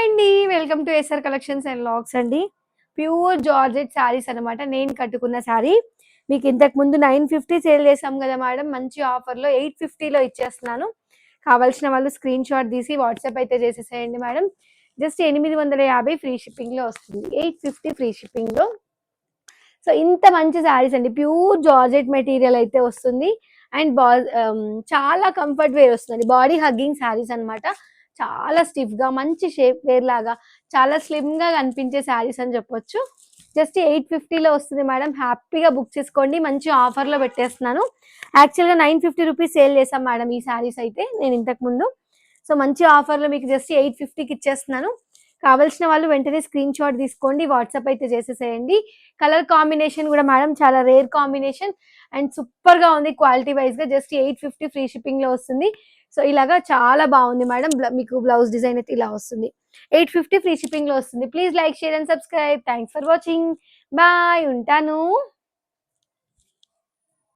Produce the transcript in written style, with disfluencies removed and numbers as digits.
అండి. Welcome to SR collections and logs అండి. Pure georgette sarees అనమాట. నేను కట్టుకున్న శారీ మీకు ఇంతకు ముందు 950 సేల్ చేసాం కదా మేడం. మంచి ఆఫర్లో 850లో ఇచ్చేస్తున్నాను. కావాల్సిన వాళ్ళు స్క్రీన్ షాట్ తీసి వాట్సాప్ అయితే చేసేసేయండి మేడం. జస్ట్ 850 ఫ్రీ షిప్పింగ్లో వస్తుంది. 850 ఫ్రీ షిప్పింగ్లో. సో ఇంత మంచి శారీస్ అండి. ప్యూర్ జార్జెట్ మెటీరియల్ అయితే వస్తుంది. అండ్ చాలా కంఫర్ట్ వేర్ వస్తుంది. బాడీ హగ్గింగ్ శారీస్ అనమాట. చాలా స్టిఫ్ గా మంచి షేప్ వేర్ లాగా చాలా స్లిమ్ గా కనిపించే శారీస్ అని చెప్పొచ్చు. జస్ట్ 850లో వస్తుంది మేడం. హ్యాపీగా బుక్ చేసుకోండి. మంచి ఆఫర్ లో పెట్టేస్తున్నాను. యాక్చువల్ గా 950 రూపీస్ సేల్ చేసాం మేడం ఈ శారీస్ అయితే నేను ఇంతకు ముందు. సో మంచి ఆఫర్ లో మీకు జస్ట్ 850కి ఇచ్చేస్తున్నాను. కావాల్సిన వాళ్ళు వెంటనే స్క్రీన్ షాట్ తీసుకోండి. వాట్సాప్ అయితే చేసేసేయండి. కలర్ కాంబినేషన్ కూడా మేడం చాలా రేర్ కాంబినేషన్ అండ్ సూపర్ గా ఉంది. క్వాలిటీ వైజ్ గా జస్ట్ 850 ఫ్రీ షిప్పింగ్ లో వస్తుంది. సో ఇలాగా చాలా బాగుంది మేడం. మీకు బ్లౌజ్ డిజైన్ అయితే ఇలా వస్తుంది. 850 ఫ్రీ షిప్పింగ్ లో వస్తుంది. Please like, share and subscribe. Thanks for watching. Bye, ఉంటాను.